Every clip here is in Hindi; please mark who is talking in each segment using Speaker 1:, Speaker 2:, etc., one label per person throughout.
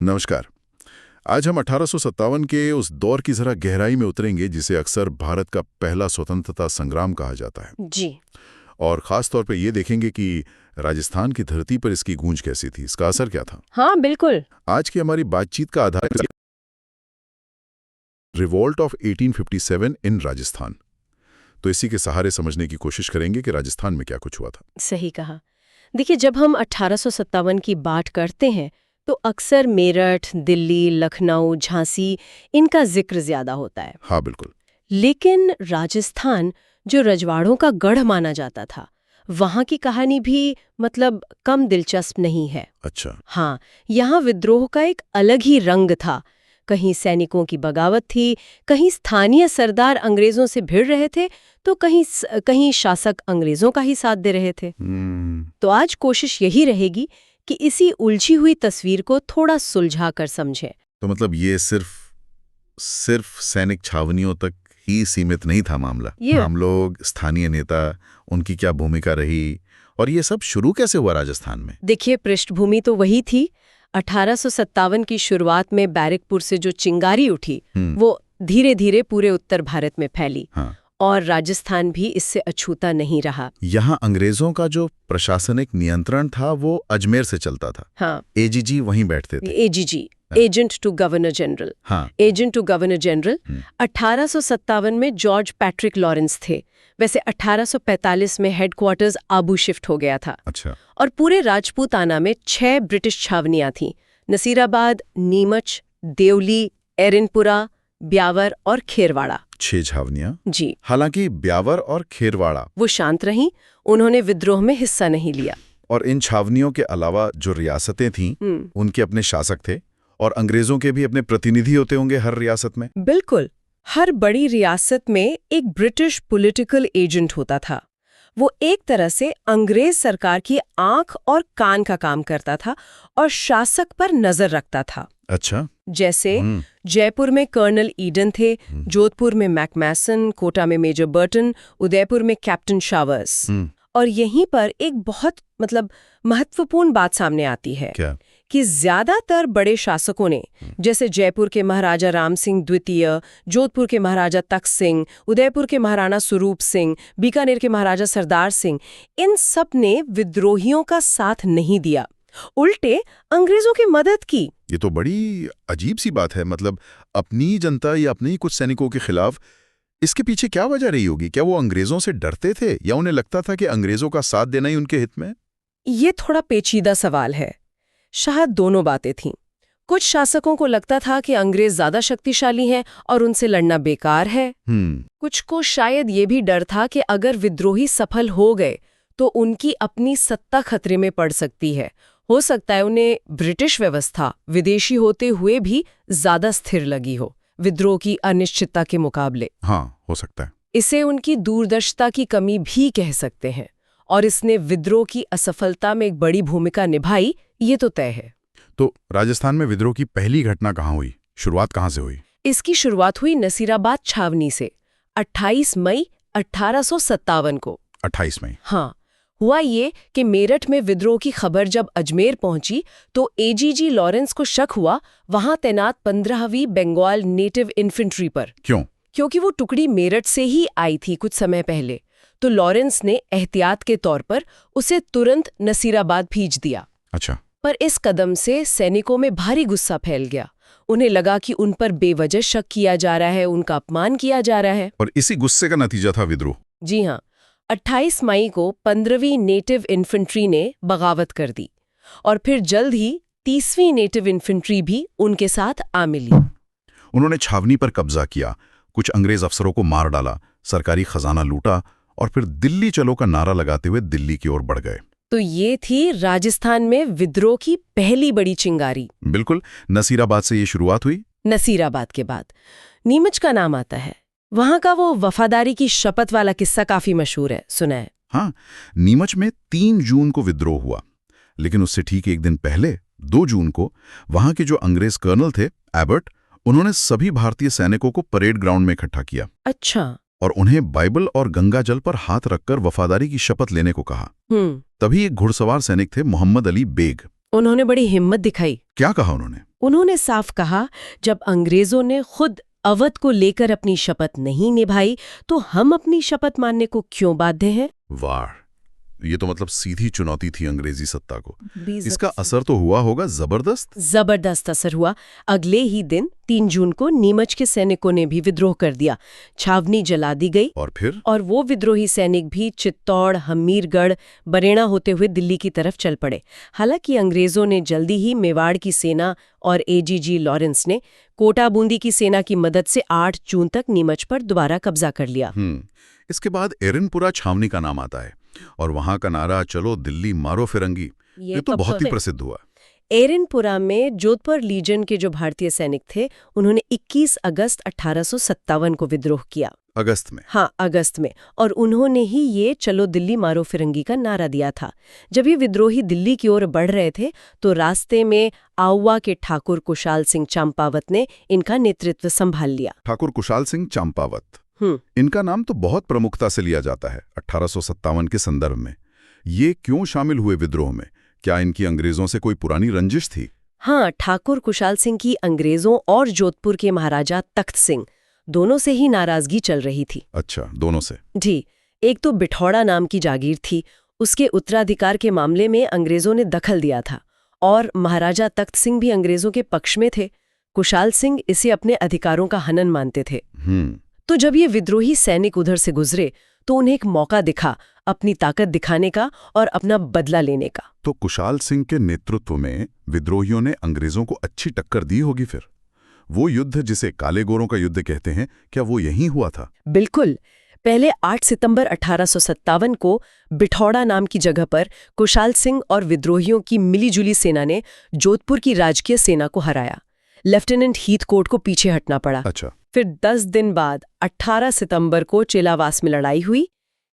Speaker 1: नमस्कार। आज हम 1857 के उस दौर की जरा गहराई में उतरेंगे जिसे अक्सर भारत का पहला स्वतंत्रता संग्राम कहा जाता है।
Speaker 2: जी।
Speaker 1: और खास तौर पे ये देखेंगे कि राजस्थान की धरती पर इसकी गूंज कैसी थी, इसका असर क्या था।
Speaker 2: हाँ बिल्कुल।
Speaker 1: आज की हमारी बातचीत का आधार रिवोल्ट ऑफ 1857 इन राजस्थान। तो इसी के सहारे समझने की कोशिश करेंगे कि राजस्थान में क्या कुछ हुआ था।
Speaker 2: सही कहा। देखिए, जब हम 1857 की बात करते हैं तो अक्सर मेरठ, दिल्ली, लखनऊ, झांसी इनका जिक्र ज्यादा होता है।
Speaker 1: हाँ बिल्कुल।
Speaker 2: लेकिन राजस्थान, जो रजवाड़ों का गढ़ माना जाता था, वहाँ की कहानी भी कम दिलचस्प नहीं है।
Speaker 1: अच्छा।
Speaker 2: हाँ, यहाँ विद्रोह का एक अलग ही रंग था। कहीं सैनिकों की बगावत थी, कहीं स्थानीय सरदार अंग्रेजों से भिड़ रहे थे, तो कहीं शासक अंग्रेजों का ही साथ दे रहे थे। तो आज कोशिश यही रहेगी कि इसी उलझी हुई तस्वीर को थोड़ा सुलझा कर समझें।
Speaker 1: तो मतलब ये सिर्फ सैनिक छावनियों तक ही सीमित नहीं था मामला। हम लोग, स्थानीय नेता, उनकी क्या भूमिका रही और ये सब शुरू कैसे हुआ राजस्थान में।
Speaker 2: देखिए, पृष्ठभूमि तो वही थी। 1857 की शुरुआत में बैरकपुर से जो चिंगारी उठी वो धीरे धीरे पूरे उत्तर भारत में फैली।
Speaker 1: हाँ।
Speaker 2: और राजस्थान भी इससे अछूता नहीं रहा।
Speaker 1: यहाँ अंग्रेजों का जो प्रशासनिक नियंत्रण था वो अजमेर से चलता था।
Speaker 2: हाँ।
Speaker 1: एजीजी वहीं बैठते थे।
Speaker 2: AGG, agent to governor general.
Speaker 1: हाँ।
Speaker 2: एजेंट टू गवर्नर जनरल 1857 में जॉर्ज पैट्रिक लॉरेंस थे। वैसे 1845 में हेडक्वार्टर्स आबू शिफ्ट हो गया था।
Speaker 1: अच्छा।
Speaker 2: और पूरे राजपूताना में 6 ब्रिटिश छावनियां थीं। नसीराबाद, नीमच, देवली, एरनपुरा, ब्यावर और खेरवाड़ा।
Speaker 1: 6 छावनियां।
Speaker 2: जी।
Speaker 1: हालांकि ब्यावर और खेरवाड़ा
Speaker 2: वो शांत रहीं, उन्होंने विद्रोह में हिस्सा नहीं लिया।
Speaker 1: और इन छावनियों के अलावा जो रियासतें थीं उनके अपने शासक थे और अंग्रेजों के भी अपने प्रतिनिधि होते होंगे हर रियासत में।
Speaker 2: बिल्कुल। हर बड़ी रियासत में एक ब्रिटिश पॉलिटिकल एजेंट होता था। वो एक तरह से अंग्रेज सरकार की आंख और कान का काम करता था और शासक पर नजर रखता था।
Speaker 1: अच्छा।
Speaker 2: जैसे जयपुर में कर्नल ईडन थे, जोधपुर में मैकमैसन, कोटा में मेजर बर्टन, उदयपुर में कैप्टन शावर्स। और यहीं पर एक बहुत महत्वपूर्ण बात सामने आती है।
Speaker 1: क्या?
Speaker 2: कि ज्यादातर बड़े शासकों ने, जैसे जयपुर के महाराजा राम सिंह द्वितीय, जोधपुर के महाराजा तख्त सिंह, उदयपुर के महाराणा स्वरूप सिंह, बीकानेर के महाराजा सरदार सिंह, इन सब ने विद्रोहियों का साथ नहीं दिया, उल्टे अंग्रेजों की मदद की।
Speaker 1: ये तो बड़ी अजीब सी बात है। अपनी जनता या अपने ही कुछ सैनिकों के खिलाफ। इसके पीछे क्या वजह रही होगी? क्या वो अंग्रेजों से डरते थे या उन्हें लगता था कि अंग्रेजों का साथ देना ही उनके हित में?
Speaker 2: ये थोड़ा पेचीदा सवाल है। शायद दोनों बातें थीं। कुछ शासकों को लगता था कि अंग्रेज ज्यादा शक्तिशाली हैं और उनसे लड़ना बेकार है। कुछ को शायद ये भी डर था कि अगर विद्रोही सफल हो गए तो उनकी अपनी सत्ता खतरे में पड़ सकती है। हो सकता है उन्हें ब्रिटिश व्यवस्था विदेशी होते हुए भी ज्यादा स्थिर लगी हो, विद्रोह की अनिश्चितता के मुकाबले।
Speaker 1: हाँ, हो सकता है।
Speaker 2: इसे उनकी दूरदर्शिता की कमी भी कह सकते हैं। और इसने विद्रोह की असफलता में एक बड़ी भूमिका निभाई, ये तो तय है।
Speaker 1: तो राजस्थान में विद्रोह की पहली घटना कहाँ हुई? शुरुआत कहाँ से हुई?
Speaker 2: इसकी शुरुआत हुई नसीराबाद छावनी से 28 मई 1857 को।
Speaker 1: 28 मई।
Speaker 2: हाँ। हुआ ये कि मेरठ में विद्रोह की खबर जब अजमेर पहुंची तो एजीजी लॉरेंस को शक हुआ वहां तैनात 15वीं बंगाल नेटिव इन्फेंट्री पर।
Speaker 1: क्यों?
Speaker 2: क्योंकि वो टुकड़ी मेरठ से ही आई थी कुछ समय पहले। तो लॉरेंस ने एहतियात के तौर पर उसे तुरंत नसीराबाद भेज दिया।
Speaker 1: अच्छा।
Speaker 2: पर इस कदम से सैनिकों में भारी गुस्सा फैल गया। उन्हें लगा कि उन पर बेवजह शक किया जा रहा है, उनका अपमान किया जा रहा है।
Speaker 1: और इसी गुस्से का नतीजा था विद्रोह।
Speaker 2: जी हाँ। 28 मई को 15वीं नेटिव इन्फेंट्री ने बगावत कर दी और फिर जल्द ही 30वीं नेटिव इन्फेंट्री भी उनके साथ आ मिली।
Speaker 1: उन्होंने छावनी पर कब्जा किया, कुछ अंग्रेज अफसरों को मार डाला, सरकारी खजाना लूटा और फिर दिल्ली चलो का नारा लगाते हुए दिल्ली की ओर बढ़ गए।
Speaker 2: तो ये थी राजस्थान में विद्रोह की पहली बड़ी चिंगारी।
Speaker 1: बिल्कुल। नसीराबाद से ये शुरुआत हुई।
Speaker 2: नसीराबाद के बाद नीमच का नाम आता है। वहां का वो वफादारी की शपथ वाला किस्सा काफी मशहूर है, सुना है?
Speaker 1: हाँ, नीमच में 3 जून को विद्रोह हुआ, लेकिन उससे ठीक एक दिन पहले 2 जून को वहां के जो अंग्रेज कर्नल थे एबर्ट, उन्होंने सभी भारतीय सैनिकों को परेड ग्राउंड में इकट्ठा किया।
Speaker 2: अच्छा।
Speaker 1: और उन्हें बाइबल और गंगा जल पर हाथ रखकर वफादारी की शपथ लेने को कहा। तभी एक घुड़सवार सैनिक थे, मोहम्मद अली बेग।
Speaker 2: उन्होंने बड़ी हिम्मत दिखाई।
Speaker 1: क्या कहा उन्होंने?
Speaker 2: उन्होंने साफ कहा, जब अंग्रेजों ने खुद अवध को लेकर अपनी शपथ नहीं निभाई तो हम अपनी शपथ मानने को क्यों बाध्य हैं?
Speaker 1: वाह, ये तो मतलब सीधी चुनौती थी अंग्रेजी सत्ता को। इसका असर तो हुआ होगा
Speaker 2: जबरदस्त असर हुआ। अगले ही दिन 3 जून को नीमच के सैनिकों ने भी विद्रोह कर दिया। छावनी जला दी गई और वो विद्रोही सैनिक भी चित्तौड़, हमीरगढ़, बरेना होते हुए दिल्ली की तरफ चल पड़े। हालांकि अंग्रेजों ने जल्दी ही मेवाड़ की सेना और एजीजी लॉरेंस ने कोटा बूंदी की सेना की मदद से 8 जून तक नीमच पर दोबारा कब्जा कर लिया।
Speaker 1: इसके बाद एरनपुरा छावनी का नाम आता है और वहां का नारा चलो दिल्ली मारो फिरंगी, ये तो बहुत ही प्रसिद्ध हुआ।
Speaker 2: एरनपुरा में जोधपुर लीजन के जो भारतीय सैनिक थे उन्होंने 21 अगस्त 1857 को विद्रोह किया। अगस्त में। और उन्होंने ही ये चलो दिल्ली मारो फिरंगी का नारा दिया था। जब ये विद्रोही दिल्ली की ओर बढ़ रहे थे तो रास्ते में आउवा के ठाकुर कुशाल सिंह चंपावत ने इनका नेतृत्व संभाल लिया।
Speaker 1: ठाकुर कुशाल सिंह चंपावत, इनका नाम तो बहुत प्रमुखता से लिया जाता है 1857 के संदर्भ में। ये क्यों शामिल हुए विद्रोह में? क्या इनकी अंग्रेजों से कोई पुरानी रंजिश थी?
Speaker 2: हाँ, ठाकुर कुशाल सिंह की अंग्रेजों और जोधपुर के महाराजा तख्त सिंह दोनों से ही नाराजगी चल रही थी।
Speaker 1: अच्छा, दोनों से?
Speaker 2: जी। एक तो बिठौड़ा नाम की जागीर थी, उसके उत्तराधिकार के मामले में अंग्रेजों ने दखल दिया था और महाराजा तख्त सिंह भी अंग्रेजों के पक्ष में थे। कुशाल सिंह इसे अपने अधिकारों का हनन मानते थे। तो जब ये विद्रोही सैनिक उधर से गुजरे तो उन्हें एक मौका दिखा अपनी ताकत दिखाने का और अपना बदला लेने का।
Speaker 1: तो कुशाल सिंह के नेतृत्व में विद्रोहियों ने अंग्रेजों को अच्छी टक्कर दी होगी फिर। वो युद्ध जिसे काले गोरों का युद्ध कहते हैं, क्या वो यहीं हुआ था?
Speaker 2: बिल्कुल। पहले 8 सितंबर 1857 को बिठौड़ा नाम की जगह पर कुशाल सिंह और विद्रोहियों की मिलीजुली सेना ने जोधपुर की राजकीय सेना को हराया। लेफ्टिनेंट हीथकोट को पीछे हटना पड़ा।
Speaker 1: अच्छा।
Speaker 2: फिर 10 दिन बाद 18 सितंबर को चेलावास में लड़ाई हुई।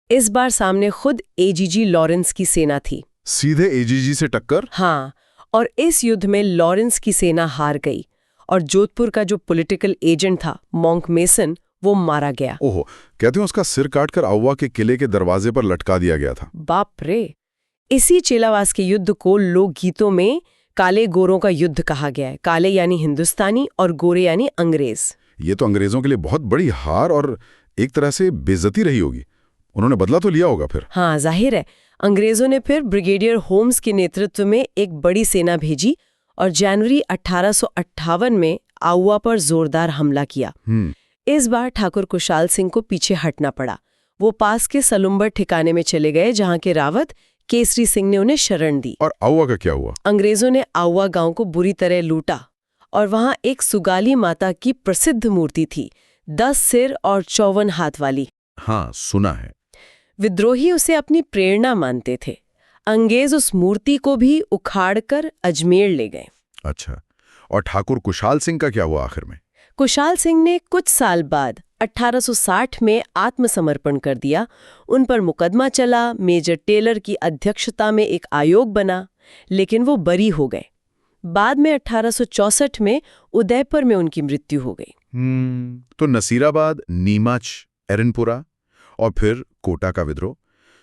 Speaker 2: इस बार सामने खुद एजीजी लॉरेंस की सेना थी।
Speaker 1: सीधे एजीजी से टक्कर?
Speaker 2: हाँ, और इस युद्ध में लॉरेंस की सेना हार गई और जोधपुर का जो पॉलिटिकल एजेंट था मॉन्क मेसन, वो मारा गया।
Speaker 1: ओहो, कहते हैं उसका सिर काटकर आउवा के किले के दरवाजे पर लटका दिया गया था।
Speaker 2: बाप रे। इसी चेलावास के युद्ध को लोकगीतों में काले गोरों का युद्ध कहा गया है। काले यानी हिंदुस्तानी और गोरे यानी अंग्रेज।
Speaker 1: ये तो अंग्रेजों के लिए बहुत बड़ी हार और एक तरह से बेइज्जती रही होगी। उन्होंने बदला तो लिया होगा फिर?
Speaker 2: हाँ, जाहिर है। अंग्रेजों ने फिर ब्रिगेडियर होम्स के नेतृत्व में एक बड़ी सेना भेजी और जनवरी 1858 में आउवा पर जोरदार हमला किया। इस बार ठाकुर कुशाल सिंह को पीछे हटना पड़ा। वो पास के सलुम्बर ठिकाने में चले गए जहां के रावत केसरी सिंह ने उन्हें शरण दी।
Speaker 1: और आउवा का क्या हुआ?
Speaker 2: अंग्रेजों ने आउवा गांव को बुरी तरह लूटा और वहां एक सुगाली माता की प्रसिद्ध मूर्ति थी, 10 सिर और 54 हाथ वाली।
Speaker 1: हाँ, सुना है।
Speaker 2: विद्रोही उसे अपनी प्रेरणा मानते थे। अंग्रेज उस मूर्ति को भी उखाड़कर अजमेर ले गए।
Speaker 1: अच्छा, और ठाकुर कुशाल सिंह का क्या हुआ आखिर में?
Speaker 2: कुशाल सिंह ने कुछ साल बाद 1860 में आत्मसमर्पण कर दिया। उन पर मुकदमा चला, मेजर टेलर की अध्यक्षता में एक आयोग बना, लेकिन वो बरी हो गए। बाद में 1864 में उदयपुर में उनकी मृत्यु हो गई।
Speaker 1: तो नसीराबाद, नीमच, एरनपुरा और फिर कोटा का विद्रोह,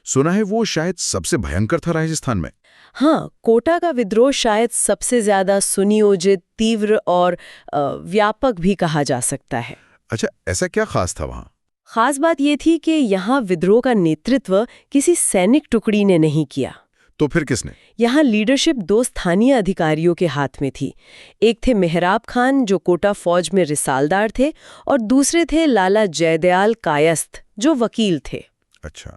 Speaker 1: सुना है वो शायद सबसे भयंकर था राजस्थान में।
Speaker 2: हाँ, कोटा का विद्रोह शायद सबसे ज्यादा सुनियोजित, तीव्र और व्यापक भी कहा जा सकता है।
Speaker 1: अच्छा, ऐसा क्या खास था वहाँ?
Speaker 2: खास बात ये थी कि यहाँ विद्रोह का नेतृत्व किसी सैनिक टुकड़ी ने नहीं किया।
Speaker 1: तो फिर किसने?
Speaker 2: यहाँ लीडरशिप 2 स्थानीय अधिकारियों के हाथ में थी। एक थे मेहराब खान, जो कोटा फौज में रिसालदार थे, और दूसरे थे लाला जयदयाल कायस्थ, जो वकील थे।
Speaker 1: अच्छा,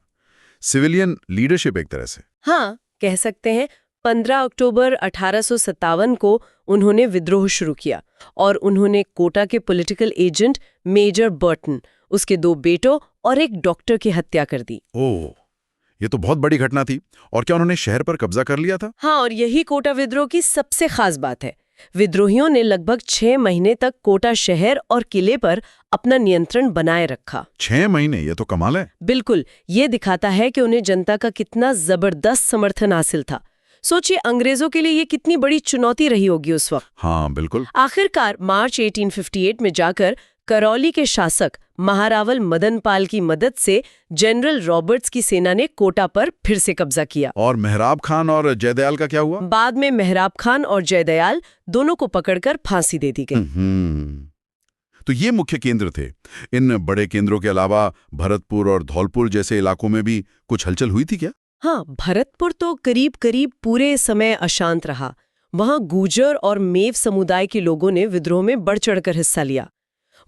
Speaker 1: सिविलियन लीडरशिप एक तरह से।
Speaker 2: हाँ, कह सकते हैं। 15 अक्टूबर 1857 को उन्होंने विद्रोह शुरू किया और उन्होंने कोटा के पॉलिटिकल एजेंट मेजर बर्टन, उसके 2 बेटों और एक डॉक्टर की हत्या कर दी।
Speaker 1: ओह, ये तो बहुत बड़ी घटना थी। और क्या उन्होंने शहर पर कब्जा कर लिया था?
Speaker 2: हाँ, और यही कोटा विद्रोह की सबसे खास बात है। विद्रोहियों ने लगभग 6 महीने तक कोटा शहर और किले पर अपना नियंत्रण बनाए रखा।
Speaker 1: 6 महीने? ये तो कमाल है।
Speaker 2: बिल्कुल, ये दिखाता है कि उन्हें जनता का कितना जबरदस्त समर्थन हासिल था। सोचिए, अंग्रेजों के लिए ये कितनी बड़ी चुनौती रही होगी उस वक्त।
Speaker 1: हाँ, बिल्कुल।
Speaker 2: आखिरकार मार्च 1858 में जाकर करौली के शासक महारावल मदनपाल की मदद से जनरल रॉबर्ट्स की सेना ने कोटा पर फिर से कब्जा किया।
Speaker 1: और मेहराब खान और जयदयाल का क्या हुआ?
Speaker 2: बाद में मेहराब खान और जयदयाल दोनों को पकड़कर फांसी दे दी गई।
Speaker 1: तो ये मुख्य केंद्र थे। इन बड़े केंद्रों के अलावा भरतपुर और धौलपुर जैसे इलाकों में भी कुछ हलचल हुई थी क्या?
Speaker 2: हाँ, भरतपुर तो करीब करीब पूरे समय अशांत रहा। वहां गुर्जर और मेव समुदाय के लोगों ने विद्रोह में बढ़ चढ़कर हिस्सा लिया।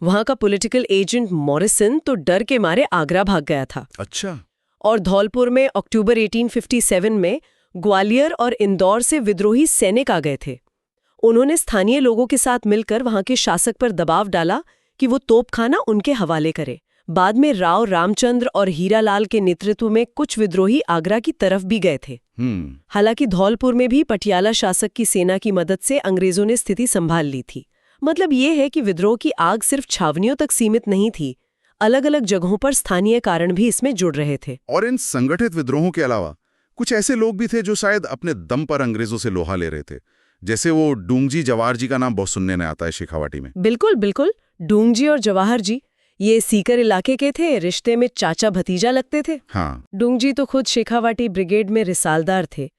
Speaker 2: वहां का पॉलिटिकल एजेंट मॉरिसन तो डर के मारे आगरा भाग गया था।
Speaker 1: अच्छा।
Speaker 2: और धौलपुर में अक्टूबर 1857 में ग्वालियर और इंदौर से विद्रोही सैनिक आ गए थे। उन्होंने स्थानीय लोगों के साथ मिलकर वहां के शासक पर दबाव डाला कि वो तोपखाना उनके हवाले करे। बाद में राव रामचंद्र और हीरालाल के नेतृत्व में कुछ विद्रोही आगरा की तरफ भी गए थे। हालांकि धौलपुर में भी पटियाला शासक की सेना की मदद से अंग्रेजों ने स्थिति संभाल ली थी। मतलब ये है कि विद्रोह की आग सिर्फ छावनियों तक सीमित नहीं थी, अलग अलग जगहों पर स्थानीय कारण भी इसमें जुड़ रहे थे।
Speaker 1: और इन संगठित विद्रोहों के अलावा कुछ ऐसे लोग भी थे जो शायद अपने दम पर अंग्रेजों से लोहा ले रहे थे, जैसे वो डूंगजी जवाहर जी का नाम बहुत सुनने में आता है शेखावाटी में।
Speaker 2: बिल्कुल बिल्कुल, डूंगजी और जवाहर जी ये सीकर इलाके के थे, रिश्ते में चाचा भतीजा लगते थे।
Speaker 1: हाँ।
Speaker 2: डूंगजी तो खुद शेखावाटी ब्रिगेड में रिसालदार थे,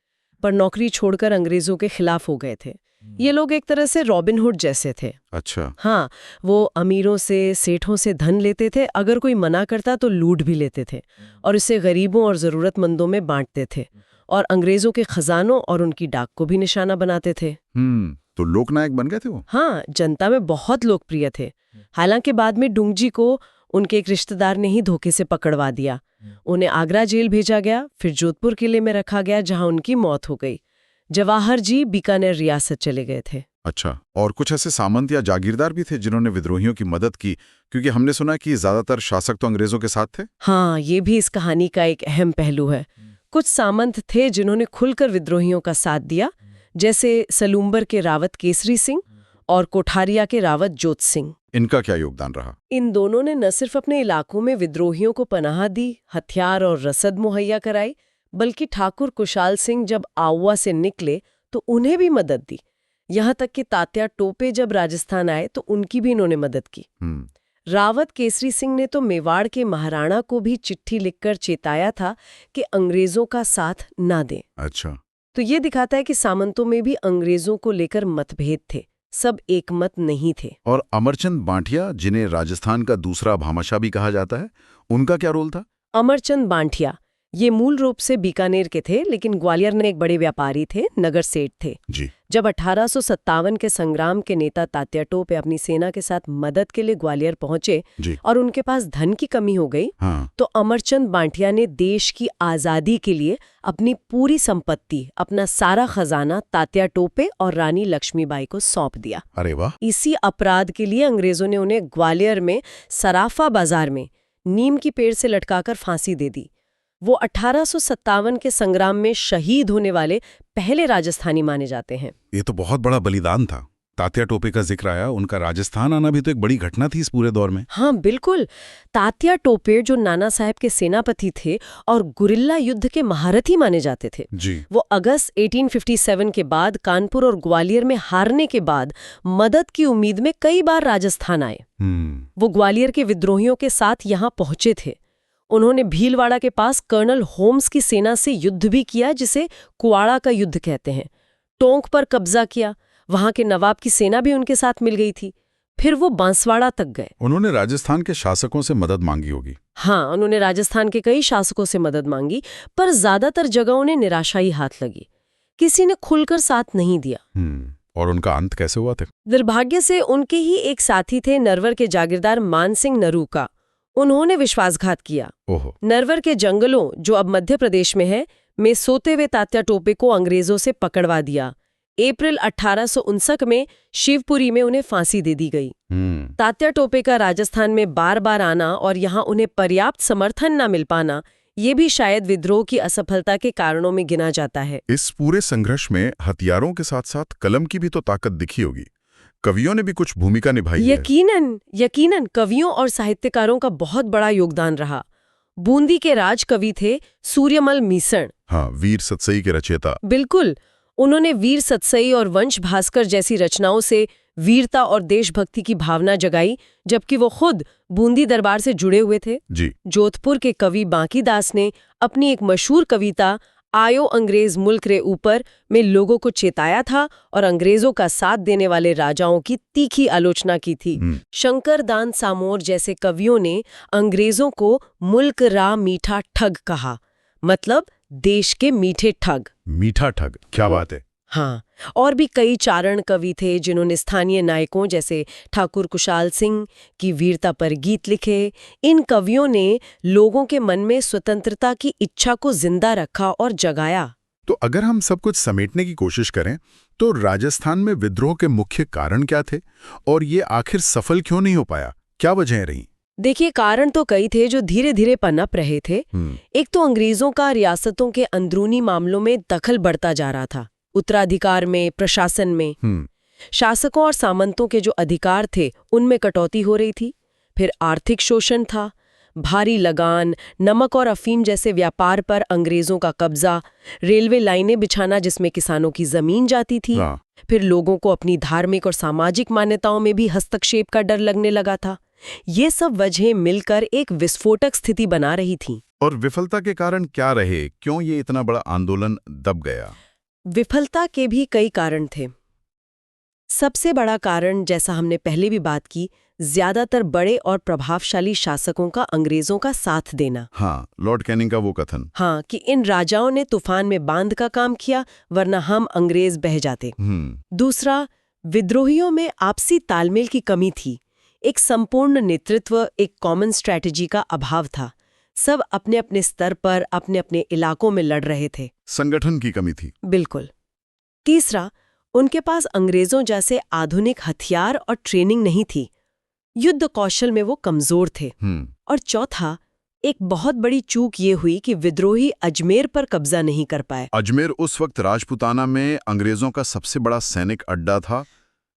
Speaker 2: पर नौकरी छोड़कर अंग्रेजों के खिलाफ हो गए थे। ये लोग एक तरह से रॉबिनहुड जैसे थे।
Speaker 1: अच्छा।
Speaker 2: हाँ, वो अमीरों से, सेठों से धन लेते थे, अगर कोई मना करता तो लूट भी लेते थे और इसे गरीबों और जरूरतमंदों में बांटते थे और अंग्रेजों के खजानों और उनकी डाक को भी निशाना बनाते थे।
Speaker 1: तो लोकनायक बन गए थे वो।
Speaker 2: हाँ, जनता में बहुत लोकप्रिय थे। हालांकि बाद में डूंगजी को उनके एक रिश्तेदार ने ही धोखे से पकड़वा दिया। उन्हें आगरा जेल भेजा गया, फिर जोधपुर किले में रखा गया जहां उनकी मौत हो गई। जवाहर जी बीकानेर रियासत चले गए थे।
Speaker 1: अच्छा। और कुछ ऐसे सामंत या जागीरदार भी थे जिन्होंने विद्रोहियों की मदद की, क्योंकि हमने सुना कि ज्यादातर शासक तो अंग्रेजों के साथ थे।
Speaker 2: हाँ, ये भी इस कहानी का एक अहम पहलू है। कुछ सामंत थे जिन्होंने खुलकर विद्रोहियों का साथ दिया, जैसे सलूम्बर के रावत केसरी सिंह और कोठारिया के रावत जोत सिंह।
Speaker 1: इनका क्या योगदान रहा?
Speaker 2: इन दोनों ने न सिर्फ अपने इलाकों में विद्रोहियों को पनाह दी, हथियार और रसद मुहैया कराई, बल्कि ठाकुर कुशाल सिंह जब आउवा से निकले तो उन्हें भी मदद दी। यहाँ तक कि तात्या टोपे जब राजस्थान आए तो उनकी भी इन्होंने मदद की। रावत केसरी सिंह ने तो मेवाड़ के महाराणा को भी चिट्ठी लिखकर चेताया था कि अंग्रेजों का साथ ना दें।
Speaker 1: अच्छा।
Speaker 2: तो ये दिखाता है कि सामंतों में भी अंग्रेजों को लेकर मतभेद थे, सब एक मत नहीं थे।
Speaker 1: और अमरचंद बांटिया, जिन्हें राजस्थान का दूसरा भामाशाह भी कहा जाता है, उनका क्या रोल था?
Speaker 2: अमरचंद बांटिया ये मूल रूप से बीकानेर के थे, लेकिन ग्वालियर में एक बड़े व्यापारी थे, नगर सेठ थे
Speaker 1: जी।
Speaker 2: जब 1857 के संग्राम के नेता तात्या टोपे अपनी सेना के साथ मदद के लिए ग्वालियर पहुंचे और उनके पास धन की कमी हो गई, तो अमरचंद बांटिया ने देश की आजादी के लिए अपनी पूरी संपत्ति, अपना सारा खजाना तात्या टोपे और रानी लक्ष्मीबाई को सौंप दिया।
Speaker 1: अरे वाह।
Speaker 2: इसी अपराध के लिए अंग्रेजों ने उन्हें ग्वालियर में सराफा बाजार में नीम की पेड़ से लटकाकर फांसी दे दी। वो 1857 के संग्राम में शहीद होने वाले पहले राजस्थानी माने जाते हैं।
Speaker 1: ये तो बहुत बड़ा बलिदान था। तात्या टोपे का जिक्र आया, उनका राजस्थान आना भी तो एक बड़ी घटना थी इस पूरे दौर में।
Speaker 2: हाँ बिल्कुल। तात्या टोपे जो नाना साहब के सेनापति थे और गुरिल्ला युद्ध के महारथी माने जाते थे
Speaker 1: जी।
Speaker 2: वो अगस्त 1857 के बाद कानपुर और ग्वालियर में हारने के बाद मदद की उम्मीद में कई बार राजस्थान आए। वो ग्वालियर के विद्रोहियों के साथ यहाँ पहुंचे थे। उन्होंने भीलवाड़ा के पास कर्नल होम्स की सेना से युद्ध भी किया, जिसे कुआड़ा का युद्ध कहते हैं। टोंक पर कब्जा किया, वहां के नवाब की सेना भी उनके साथ मिल गई थी। फिर वो बांसवाड़ा तक गए।
Speaker 1: उन्होंने राजस्थान के शासकों से मदद मांगी होगी।
Speaker 2: हाँ, उन्होंने राजस्थान के कई शासकों से मदद मांगी, पर ज्यादातर जगह उन्हें निराशा ही हाथ लगी। किसी ने खुलकर साथ नहीं दिया।
Speaker 1: और उनका अंत कैसे हुआ था?
Speaker 2: दुर्भाग्य से उनके ही एक साथी थे नरवर के जागीरदार मानसिंह नरूका। उन्होंने विश्वासघात किया। नरवर के जंगलों, जो अब मध्य प्रदेश में है, में सोते हुए तात्या टोपे को अंग्रेजों से पकड़वा दिया। अप्रैल 1859 में शिवपुरी में उन्हें फांसी दे दी गई। तात्या टोपे का राजस्थान में बार बार आना और यहाँ उन्हें पर्याप्त समर्थन न मिल पाना, ये भी शायद विद्रोह की असफलता के कारणों में गिना जाता है।
Speaker 1: इस पूरे संघर्ष में हथियारों के साथ साथ कलम की भी तो ताकत दिखी होगी। कवियों ने भी कुछ भूमिका निभाई है।
Speaker 2: यकीनन कवियों और साहित्यकारों का बहुत बड़ा योगदान रहा। बूंदी के राज कवि थे सूर्यमल मीसण।
Speaker 1: हाँ, वीर सतसई के रचयिता।
Speaker 2: बिल्कुल। उन्होंने वीर सतसई और वंश भास्कर जैसी रचनाओं से वीरता और देशभक्ति की भावना जगाई, जबकि वो खुद बूंदी दरबार से जुड़े हुए थे।
Speaker 1: जी।
Speaker 2: जोधपुर के कवि बांकीदास ने अपनी एक मशहूर कविता आयो अंग्रेज मुल्क रे ऊपर में लोगों को चेताया था और अंग्रेजों का साथ देने वाले राजाओं की तीखी आलोचना की थी। शंकर दान सामोर जैसे कवियों ने अंग्रेजों को मुल्क रा मीठा ठग कहा, मतलब देश के मीठे ठग।
Speaker 1: मीठा ठग, क्या बात है।
Speaker 2: हाँ, और भी कई चारण कवि थे जिन्होंने स्थानीय नायकों जैसे ठाकुर कुशाल सिंह की वीरता पर गीत लिखे। इन कवियों ने लोगों के मन में स्वतंत्रता की इच्छा को जिंदा रखा और जगाया।
Speaker 3: तो अगर हम सब कुछ समेटने की कोशिश करें तो राजस्थान में विद्रोह के मुख्य कारण क्या थे और ये आखिर सफल क्यों नहीं हो पाया? क्या वजहें रहीं?
Speaker 2: देखिए, कारण तो कई थे जो धीरे धीरे पनप रहे थे। एक तो अंग्रेजों का रियासतों के अंदरूनी मामलों में दखल बढ़ता जा रहा था, उत्तराधिकार में, प्रशासन में। शासकों और सामंतों के जो अधिकार थे उनमें कटौती हो रही थी। फिर आर्थिक शोषण था, भारी लगान, नमक और अफीम जैसे व्यापार पर अंग्रेजों का कब्जा, रेलवे लाइनें बिछाना जिसमें किसानों की जमीन जाती थी। फिर लोगों को अपनी धार्मिक और सामाजिक मान्यताओं में भी हस्तक्षेप का डर लगने लगा था। ये सब वजहें मिलकर एक विस्फोटक स्थिति बना रही थीं।
Speaker 1: और विफलता के कारण क्या रहे? क्यों ये इतना बड़ा आंदोलन दब गया?
Speaker 2: विफलता के भी कई कारण थे। सबसे बड़ा कारण, जैसा हमने पहले भी बात की, ज्यादातर बड़े और प्रभावशाली शासकों का अंग्रेजों का साथ देना।
Speaker 1: हाँ, लॉर्ड कैनिंग का वो कथन।
Speaker 2: हाँ, कि इन राजाओं ने तूफान में बांध का काम किया, वरना हम अंग्रेज बह जाते। दूसरा, विद्रोहियों में आपसी तालमेल की कमी थी। एक संपूर्ण नेतृत्व, एक कॉमन स्ट्रैटेजी का अभाव था। सब अपने अपने स्तर पर अपने अपने इलाकों में लड़ रहे थे।
Speaker 1: संगठन की कमी थी।
Speaker 2: बिल्कुल। तीसरा, उनके पास अंग्रेजों जैसे आधुनिक हथियार और ट्रेनिंग नहीं थी। युद्ध कौशल में वो कमजोर थे। और चौथा, एक बहुत बड़ी चूक ये हुई कि विद्रोही अजमेर पर कब्जा नहीं कर पाए।
Speaker 1: अजमेर उस वक्त राजपुताना में अंग्रेजों का सबसे बड़ा सैनिक अड्डा था,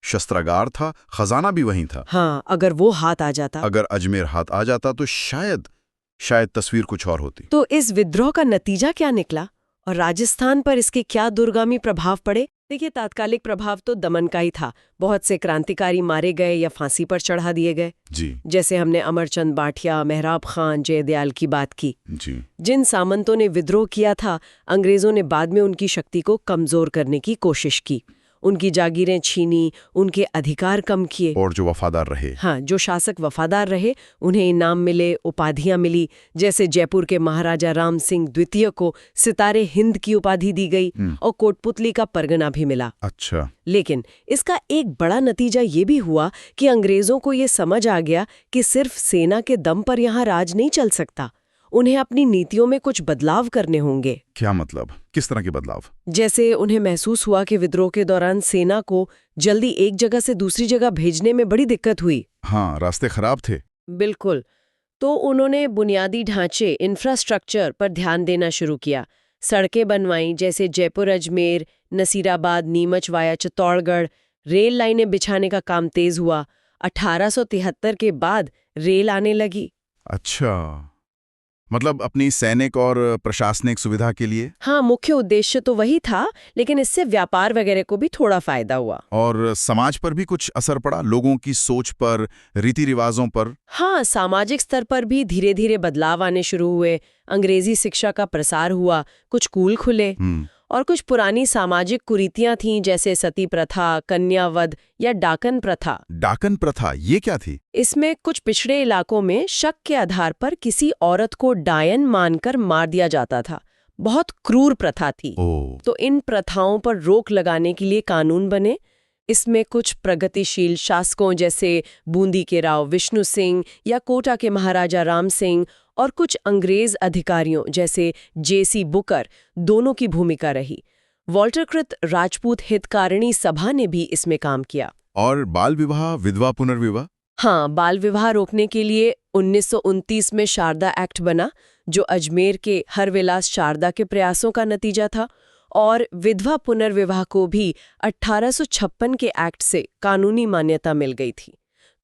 Speaker 1: शस्त्रागार था, खजाना भी वहीं था।
Speaker 2: हाँ, अगर वो हाथ आ जाता,
Speaker 1: अगर अजमेर हाथ आ जाता तो शायद तस्वीर कुछ और होती।
Speaker 2: तो इस विद्रोह का नतीजा क्या निकला और राजस्थान पर इसके क्या दूरगामी प्रभाव पड़े? देखिए, तात्कालिक प्रभाव तो दमन का ही था। बहुत से क्रांतिकारी मारे गए या फांसी पर चढ़ा दिए गए।
Speaker 1: जी।
Speaker 2: जैसे हमने अमरचंद बाठिया, मेहराब खान, जयदयाल की बात की।
Speaker 1: जी।
Speaker 2: जिन सामंतों ने विद्रोह किया था, अंग्रेजों ने बाद में उनकी शक्ति को कमजोर करने की कोशिश की, उनकी जागीरें छीनी, उनके अधिकार कम किए।
Speaker 1: और जो वफादार रहे,
Speaker 2: हाँ, जो शासक वफादार रहे उन्हें इनाम मिले, उपाधियां मिली। जैसे जयपुर के महाराजा राम सिंह द्वितीय को सितारे हिंद की उपाधि दी गई और कोटपुतली का परगना भी मिला।
Speaker 1: अच्छा।
Speaker 2: लेकिन इसका एक बड़ा नतीजा ये भी हुआ कि अंग्रेजों को ये समझ आ गया कि सिर्फ सेना के दम पर यहाँ राज नहीं चल सकता। उन्हें अपनी नीतियों में कुछ बदलाव करने होंगे।
Speaker 1: क्या मतलब? किस तरह के बदलाव?
Speaker 2: जैसे उन्हें महसूस हुआ कि विद्रोह के दौरान सेना को जल्दी एक जगह से दूसरी जगह भेजने में बड़ी दिक्कत हुई।
Speaker 1: हाँ, रास्ते खराब थे।
Speaker 2: बिल्कुल। तो उन्होंने बुनियादी ढांचे, इंफ्रास्ट्रक्चर पर ध्यान देना शुरू किया। सड़कें बनवाईं, जैसे जयपुर अजमेर, नसीराबाद, नीमच वाया चित्तौड़गढ़। रेल लाइनें बिछाने का काम तेज हुआ। 1873 के बाद रेल आने लगी।
Speaker 1: अच्छा, मतलब अपनी सैनिक और प्रशासनिक सुविधा के लिए?
Speaker 2: हाँ, मुख्य उद्देश्य तो वही था, लेकिन इससे व्यापार वगैरह को भी थोड़ा फायदा हुआ।
Speaker 1: और समाज पर भी कुछ असर पड़ा, लोगों की सोच पर, रीति रिवाजों पर?
Speaker 2: हाँ, सामाजिक स्तर पर भी धीरे धीरे बदलाव आने शुरू हुए। अंग्रेजी शिक्षा का प्रसार हुआ, कुछ स्कूल खुले और कुछ पुरानी सामाजिक कुरीतियां थीं, जैसे सती प्रथा, कन्यावध या डाकन प्रथा।
Speaker 1: डाकन प्रथा, ये क्या थी?
Speaker 2: इसमें कुछ पिछड़े इलाकों में शक के आधार पर किसी औरत को डायन मानकर मार दिया जाता था। बहुत क्रूर प्रथा थी। तो इन प्रथाओं पर रोक लगाने के लिए कानून बने। इसमें कुछ प्रगतिशील शासकों जैसे बूंदी के राव विष्णु सिंह या कोटा के महाराजा राम सिंह और कुछ अंग्रेज अधिकारियों जैसे जेसी बुकर, दोनों की भूमिका रही। वॉल्टरकृत राजपूत हितकारिणी सभा ने भी इसमें काम किया।
Speaker 1: और बाल विवाह, विधवा पुनर्विवाह?
Speaker 2: हाँ, बाल विवाह रोकने के लिए 1929 में शारदा एक्ट बना, जो अजमेर के हरविलास शारदा के प्रयासों का नतीजा था। और विधवा पुनर्विवाह को भी 1856 के एक्ट से कानूनी मान्यता मिल गई थी।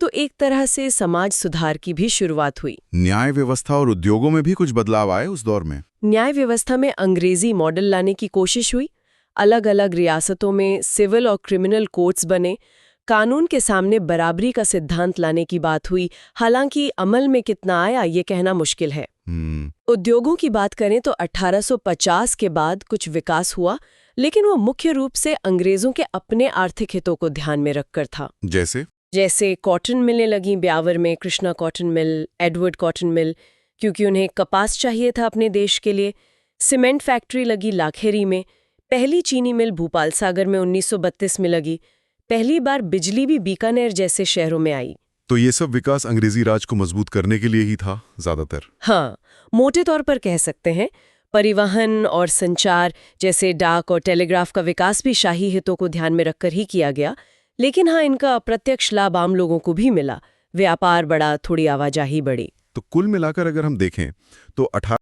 Speaker 2: तो एक तरह से समाज सुधार की भी शुरुआत हुई।
Speaker 1: न्याय व्यवस्था और उद्योगों में भी कुछ बदलाव आए उस दौर में?
Speaker 2: न्याय व्यवस्था में अंग्रेजी मॉडल लाने की कोशिश हुई। अलग अलग रियासतों में सिविल और क्रिमिनल कोर्ट्स बने। कानून के सामने बराबरी का सिद्धांत लाने की बात हुई, हालांकि अमल में कितना आया ये कहना मुश्किल है। उद्योगों की बात करें तो 1850 के बाद कुछ विकास हुआ, लेकिन वो मुख्य रूप से अंग्रेजों के अपने आर्थिक हितों को ध्यान में रखकर था। जैसे कॉटन मिलें लगी ब्यावर में, Krishna cotton mill, Edward cotton mill, क्योंकि उन्हें कपास चाहिए था अपने देश के लिए। सीमेंट फैक्ट्री लगी लाखेरी में। पहली चीनी मिल भूपाल सागर में 1932 में लगी। पहली बार बिजली भी बीकानेर जैसे शहरों में आई।
Speaker 4: तो ये सब विकास अंग्रेजी राज को मजबूत करने के लिए ही था ज्यादातर।
Speaker 2: हाँ, मोटे तौर पर कह सकते हैं। परिवहन और संचार जैसे डाक और टेलीग्राफ का विकास भी शाही हितों को ध्यान में रखकर ही किया गया। लेकिन हाँ, इनका अप्रत्यक्ष लाभ आम लोगों को भी मिला। व्यापार बढ़ा, थोड़ी आवाजाही बढ़ी।
Speaker 4: तो कुल मिलाकर अगर हम देखें तो